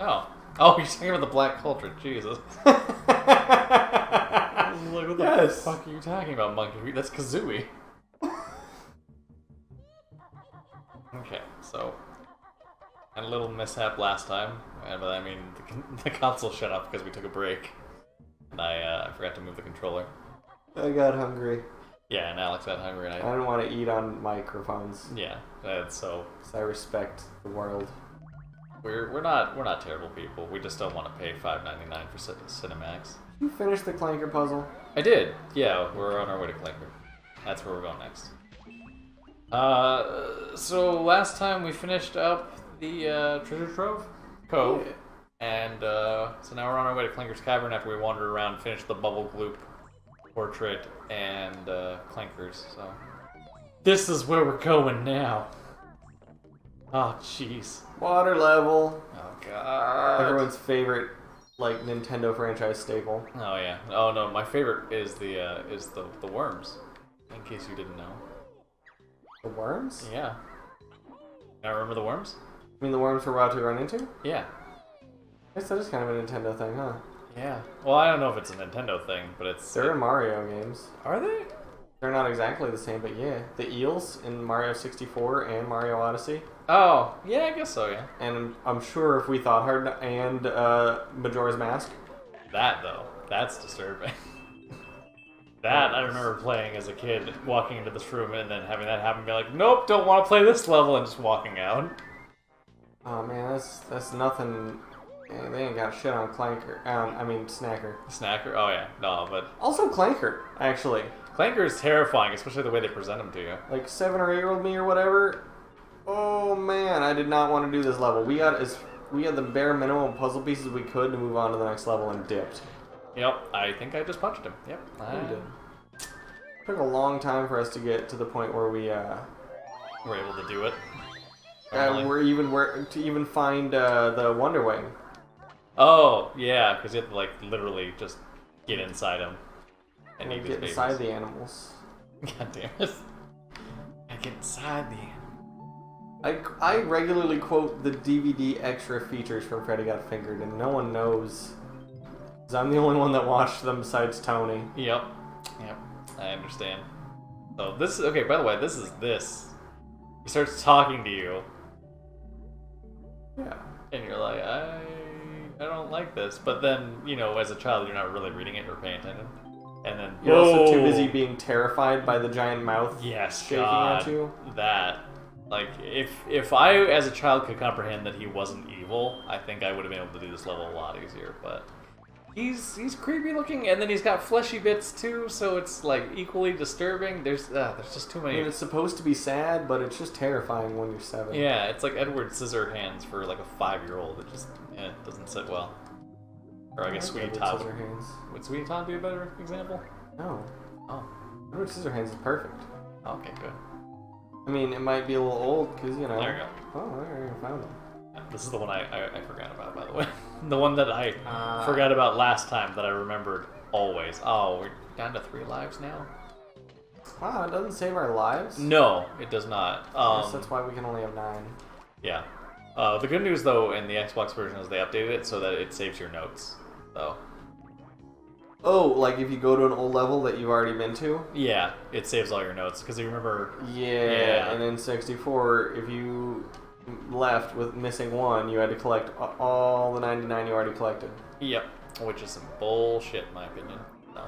Oh. Oh, you're talking about the black culture. Jesus. Like, what the fuck are you talking about, Monkey? That's Kazooie. Okay, so... had a little mishap last time. But I mean, the console shut off because we took a break. And I forgot to move the controller. I got hungry. Yeah, and Alex got hungry, and I didn't want to eat on microphones. Yeah, so... So I respect the world. We're not terrible people. We just don't want to pay $5.99 for Cinemax. You finished the Clanker puzzle? I did. Yeah, we're on our way to Clanker. That's where we're going next. So last time we finished up the treasure trove cove, and so now we're on our way to Clanker's Cavern after we wandered around, finished the bubble gloop portrait and Clanker's. So this is where we're going now. Oh jeez. Water level. Oh god. Everyone's favorite, like, Nintendo franchise staple. Oh yeah. Oh no, my favorite is the worms. In case you didn't know. The worms? Yeah. Now remember the worms? You mean the worms we're about to run into? Yeah. I guess that is kind of a Nintendo thing, huh? Yeah. Well, I don't know if it's a Nintendo thing, but it's... They're in Mario games. Are they? They're not exactly the same, but yeah. The eels in Mario 64 and Mario Odyssey. Oh, yeah, I guess so, yeah. And I'm sure if we thought hard and Majora's Mask. That, though, that's disturbing. That I remember playing as a kid, walking into this room and then having that happen and be like, nope, don't want to play this level, and just walking out. Oh man, that's nothing. Yeah, they ain't got shit on Clanker. I mean, Snacker. Snacker? Oh yeah, no, but... Also Clanker, actually. Clanker is terrifying, especially the way they present him to you. Like 7 or 8-year-old me or whatever. Oh man, I did not want to do this level. We had the bare minimum puzzle pieces we could to move on to the next level and dipped. Yep, I think I just punched him. Yep, I did. It took a long time for us to get to the point where we were able to do it. To even find the Wonder Wing. Oh yeah, because you have to like literally just get inside him and get inside the animals. God damn it! I get inside the animal. I regularly quote the DVD extra features from Freddy Got Fingered, and no one knows. Because I'm the only one that watched them besides Tony. Yep, I understand. So this is, okay, by the way, this. He starts talking to you. Yeah. And you're like, I don't like this. But then, you know, as a child, you're not really reading it or paying attention. And then... You're also too busy being terrified by the giant mouth shaking God, at you. That. Like, if I, as a child, could comprehend that he wasn't evil, I think I would have been able to do this level a lot easier, but... He's creepy looking, and then he's got fleshy bits too, so it's like equally disturbing. There's just too many. I mean, it's supposed to be sad, but it's just terrifying when you're 7. Yeah, it's like Edward Scissorhands for like a 5-year-old. It just it doesn't sit well. Or I guess Sweetie Todd. Would Sweetie Todd be a better example? No. Oh. Edward Scissorhands is perfect. Okay, good. I mean, it might be a little old because you know. There you go. Oh, there I found it. This is the one I forgot about, by the way. The one that I forgot about last time that I remembered always. Oh, we're down to 3 lives now? Wow, it doesn't save our lives? No, it does not. Yes, that's why we can only have 9. Yeah. The good news, though, in the Xbox version is they updated it so that it saves your notes. So. Oh, like if you go to an old level that you've already been to? Yeah, it saves all your notes, because you remember... Yeah, and in 64, if you... left with missing 1, you had to collect all the 99 you already collected. Yep, which is some bullshit in my opinion. No.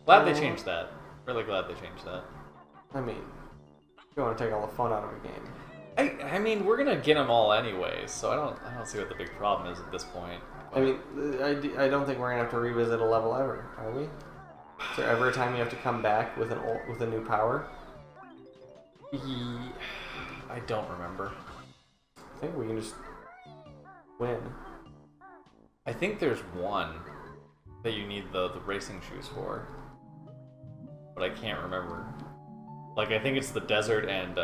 Glad they changed that. Really glad they changed that. I mean, you want to take all the fun out of a game. I mean, we're gonna get them all anyways, so I don't see what the big problem is at this point. I mean, I don't think we're gonna have to revisit a level ever, are we? Is there ever a time you have to come back with a new power? I don't remember. I think we can just win. I think there's one that you need the racing shoes for, but I can't remember. Like, I think it's the desert and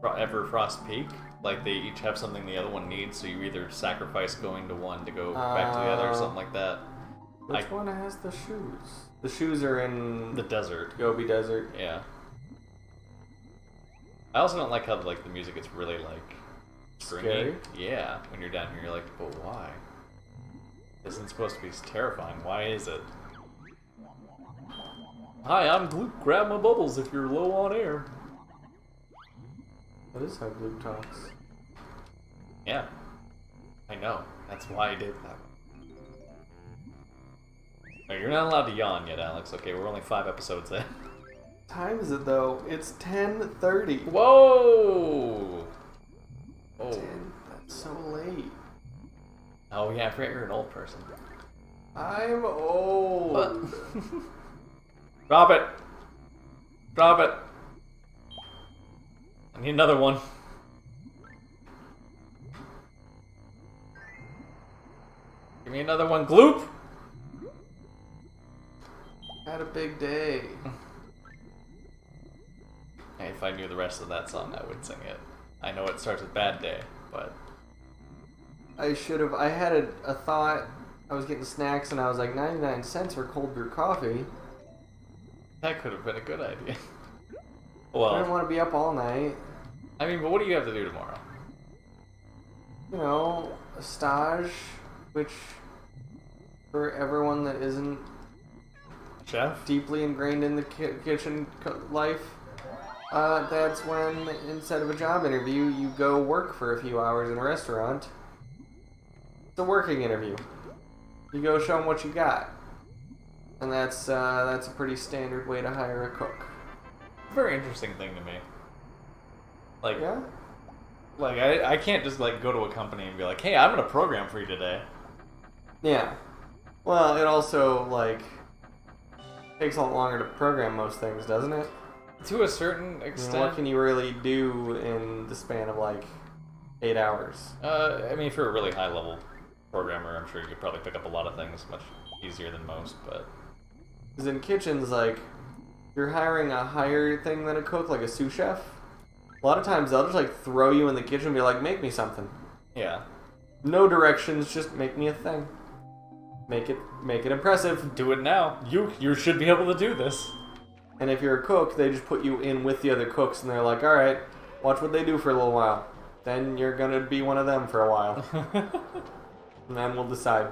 Everfrost Peak. Like, they each have something the other one needs, so you either sacrifice going to one to go back to the other or something like that. Which one has the shoes? The shoes are in... the desert. Gobi Desert. Yeah. I also don't like how, like, the music is really, like, Scary. Yeah, when you're down here, you're like, but why? This isn't supposed to be terrifying. Why is it? Hi, I'm Gloop. Grab my bubbles if you're low on air. That is how Gloop talks. Yeah, I know. That's why I did that. No, you're not allowed to yawn yet, Alex. Okay, we're only 5 episodes in. What time is it though? It's 10:30. Whoa! Oh. 10. That's so late. Oh yeah, I forget you're an old person. I'm old. What? Drop it! Drop it! I need another one. Give me another one, Gloop! Had a big day. Hey, if I knew the rest of that song, I would sing it. I know it starts with Bad Day, but... I should have. I had a thought. I was getting snacks and I was like, 99 cents for cold brew coffee. That could have been a good idea. I Well, didn't want to be up all night. I mean, but what do you have to do tomorrow? You know, a stage, which for everyone that isn't Chef? deeply ingrained in the kitchen life, that's when, instead of a job interview, you go work for a few hours in a restaurant. It's a working interview. You go show them what you got. And that's a pretty standard way to hire a cook. Very interesting thing to me. Like, Yeah? like I can't just like go to a company and be like, hey, I'm gonna program for you today. Yeah. Well, it also, like, takes a lot longer to program most things, doesn't it? To a certain I mean, extent. what can you really do in the span of, like, 8 hours? I mean, if you're a really high level programmer, I'm sure you could probably pick up a lot of things much easier than most, but... Because in kitchens, like, you're hiring a higher thing than a cook, like a sous chef. A lot of times they'll just, like, throw you in the kitchen and be like, make me something. Yeah. No directions, just make me a thing. Make it impressive. Do it now. You should be able to do this. And if you're a cook, they just put you in with the other cooks and they're like, alright, watch what they do for a little while. Then you're gonna be one of them for a while. And then we'll decide.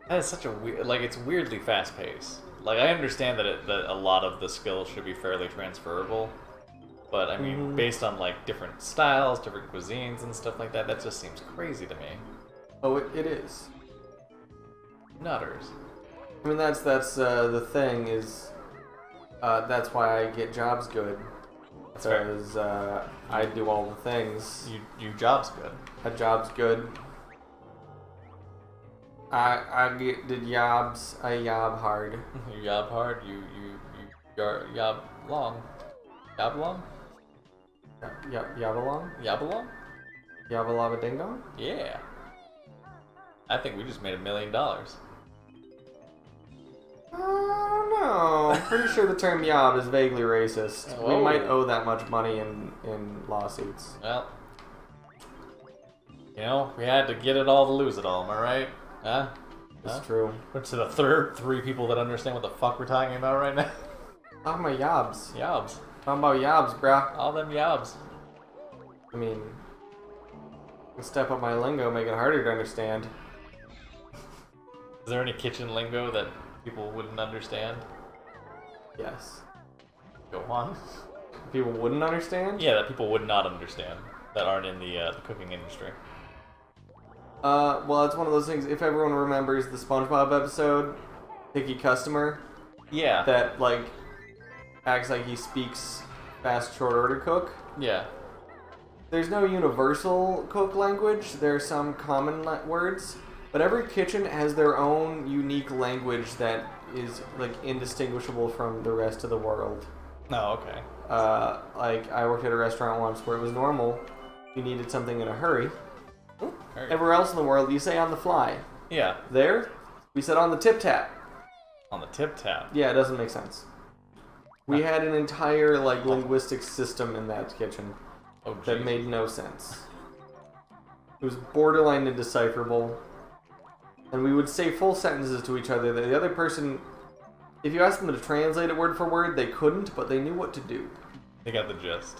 That is such a weird... Like, it's weirdly fast-paced. Like, I understand that that a lot of the skills should be fairly transferable. But, I mean, based on, like, different styles, different cuisines and stuff like that, that just seems crazy to me. Oh, it is. Nutters. I mean, that's the thing is, that's why I get jobs good. That's fair. Because I do all the things. You job's good. A job's good. I get the jobs. I job hard. You yob hard, you yob long. Yob long? Yabalong? Yob along? Yabalaba ding dong? Yeah. I think we just made $1 million. I don't know. I'm pretty sure the term yob is vaguely racist. Oh. We might owe that much money in lawsuits. Well, you know, we had to get it all to lose it all, am I right? Huh? It's true. We're to the third 3 people that understand what the fuck we're talking about right now. Talking about yobs. Yobs. Talking about yobs, bruh. All them yobs. I mean, can step up my lingo, make it harder to understand. Is there any kitchen lingo that people wouldn't understand? Yes. Go on. People wouldn't understand? Yeah, that people would not understand that aren't in the cooking industry. Well, it's one of those things, if everyone remembers the SpongeBob episode, Picky Customer, Yeah. that, like, acts like he speaks fast short order cook. Yeah. There's no universal cook language, there are some common words, but every kitchen has their own unique language that is, like, indistinguishable from the rest of the world. Oh, okay. Like, I worked at a restaurant once where it was normal, you needed something in a hurry. Ooh, Everywhere else in the world, you say on the fly. yeah. There, we said on the tip tap. On the tip tap. Yeah, it doesn't make sense. We had an entire, like, linguistic system in that kitchen Oh, that geez. made no sense. It was borderline indecipherable. And we would say full sentences to each other that the other person, if you asked them to translate it word for word, they couldn't, but they knew what to do. They got the gist.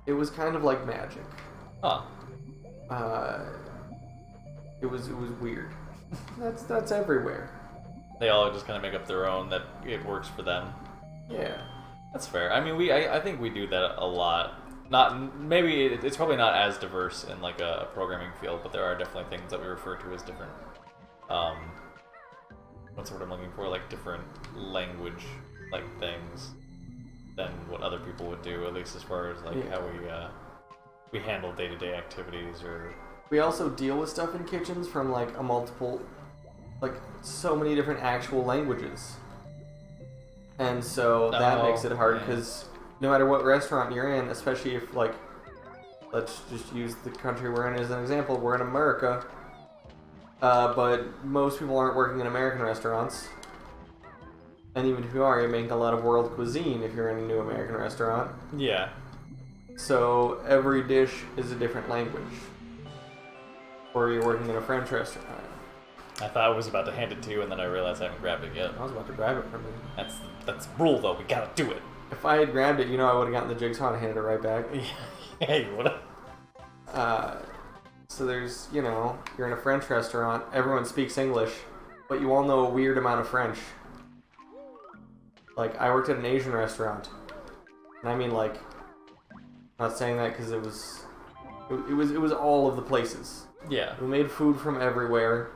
It was kind of like magic. Huh. it was weird. That's everywhere. They all just kind of make up their own that it works for them. Yeah. That's fair. I mean, I think we do that a lot. Maybe it's probably not as diverse in like a programming field, but there are definitely things that we refer to as different. What's the word I'm looking for? Like different language like things than what other people would do, at least as far as like how we handle day-to-day activities or. We also deal with stuff in kitchens from like a multiple, like so many different actual languages. And so that makes it hard because no matter what restaurant you're in, especially if like, let's just use the country we're in as an example, we're in America, but most people aren't working in American restaurants. And even if you are, you're making a lot of world cuisine if you're in a new American restaurant. Yeah. So every dish is a different language. Or you're working in a French restaurant. I thought I was about to hand it to you, and then I realized I haven't grabbed it yet. I was about to grab it from you. That's rule, though. We gotta do it. If I had grabbed it, you know I would have gotten the jigsaw and handed it right back. Yeah, you would have. So there's, you're in a French restaurant, everyone speaks English, but you all know a weird amount of French. Like, I worked at an Asian restaurant, and I mean, like, I'm not saying that because it was all of the places. Yeah. We made food from everywhere.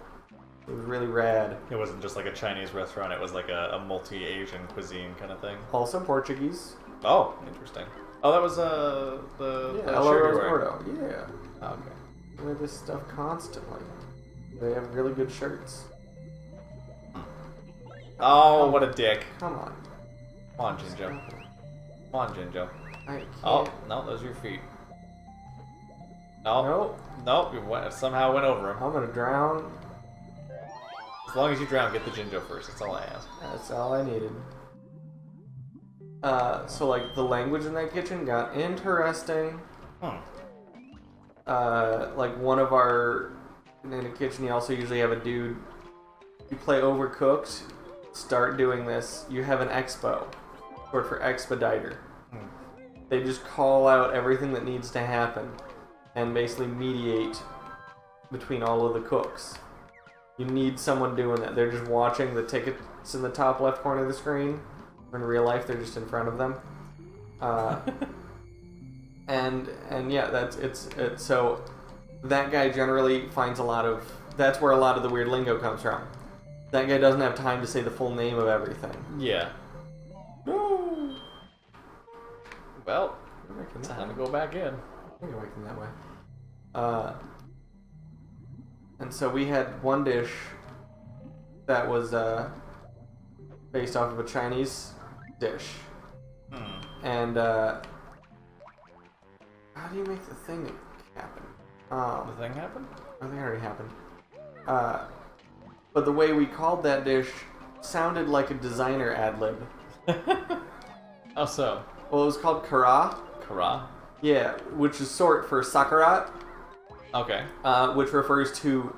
It was really rad. It wasn't just like a Chinese restaurant, it was like a multi-Asian cuisine kind of thing. Also Portuguese. Oh, interesting. Oh, that was the shirt you were wearing. Yeah. Oh, okay. We wear this stuff constantly. They have really good shirts. Oh, what a dick. Come on. Come on, Jinjo. Come on, Jinjo. I can't. Oh, no, those are your feet. No. Nope, you somehow went over him. I'm gonna drown. As long as you drown, get the Jinjo first. That's all I ask. That's all I needed. So like the language in that kitchen got interesting. Like one of our in the kitchen, you also usually have a dude. You play Overcooked. Start doing this. You have an expo, short for expediter. They just call out everything that needs to happen, and basically mediate between all of the cooks. You need someone doing that. They're just watching the tickets in the top left corner of the screen. In real life, they're just in front of them. And yeah, it's so that guy generally finds a lot of. That's where a lot of the weird lingo comes from. That guy doesn't have time to say the full name of everything. Yeah. No. Well, time to go back in. I think I'm making that way. And so we had one dish that was based off of a Chinese dish. And how do you make the thing happen? The thing happened? I think it already happened. But the way we called that dish sounded like a designer ad-lib. How so? Well, it was called kara. Kara? Yeah, which is short for sakarat. Okay. Which refers to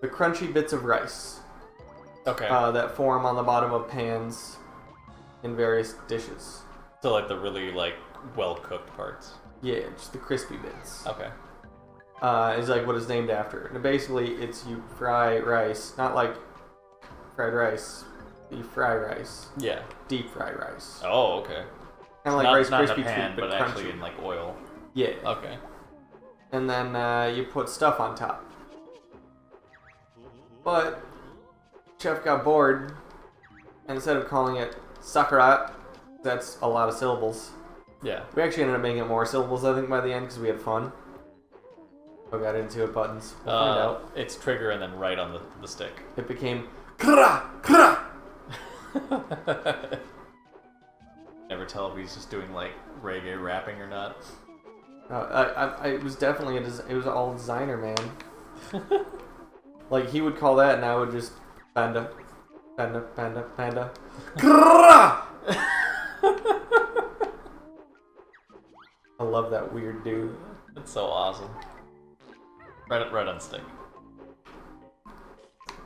the crunchy bits of rice. Okay. That form on the bottom of pans in various dishes. So like the really like well-cooked parts. Yeah, just the crispy bits. Okay. Is like what it's named after. And basically, it's you fry rice, not like fried rice. You fry rice. Yeah. Deep fry rice. Oh, okay. Kind of like not, Rice not Krispie in a pan, treat, but crunchy. actually in like oil. Yeah. Okay. And then you put stuff on top. But chef got bored, and instead of calling it sakarat, that's a lot of syllables. Yeah. We actually ended up making it more syllables, I think, by the end because we had fun. Oh, got into it buttons. We'll find out. It's trigger and then right on the stick. It became kra kra. Never tell if he's just doing like reggae rapping or not. It was definitely it was all designer, man. Like he would call that, and I would just panda, panda, panda, panda. Kra! I love that weird dude. It's so awesome. Right on stick.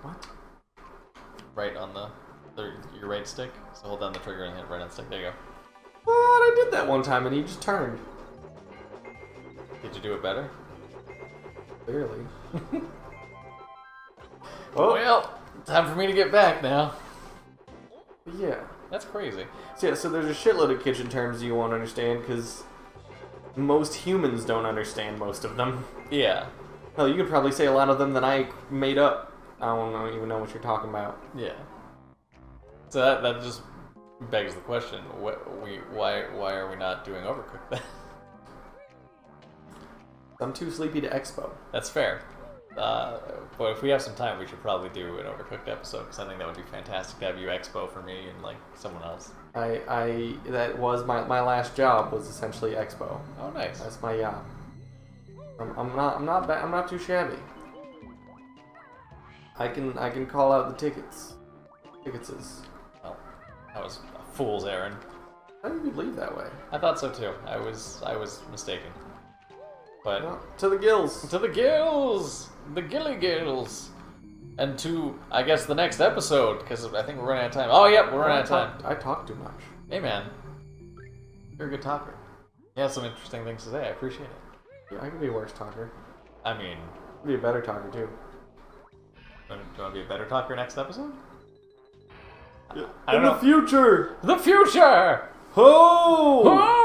What? Right on your right stick. So hold down the trigger and hit right on stick. There you go. What? I did that one time, and he just turned. Did you do it better? Clearly. Well, time for me to get back now. Yeah. That's crazy. So there's a shitload of kitchen terms you won't understand because most humans don't understand most of them. Yeah. Hell, you could probably say a lot of them that I made up. I don't even know what you're talking about. Yeah. So that just begs the question: why are we not doing Overcooked then? I'm too sleepy to expo. That's fair. But if we have some time, we should probably do an Overcooked episode because I think that would be fantastic to have you expo for me and like someone else. That was my last job was essentially expo. Oh, nice. That's my job. I'm not too shabby. I can call out the tickets. Well, that was a fool's errand. How do you leave that way? I thought so too. I was mistaken. But Well, to the gills. to the gills, the gilly gills, and to I guess the next episode because I think we're running out of time. Oh, yep, we're running out of time. I talk too much. Hey, man, you're a good talker. You have some interesting things to say. I appreciate it. Yeah, I could be a worse talker. I mean, I could be a better talker too. do you want to be a better talker next episode? Yeah. I don't In know. the future. The future. Ho! Oh!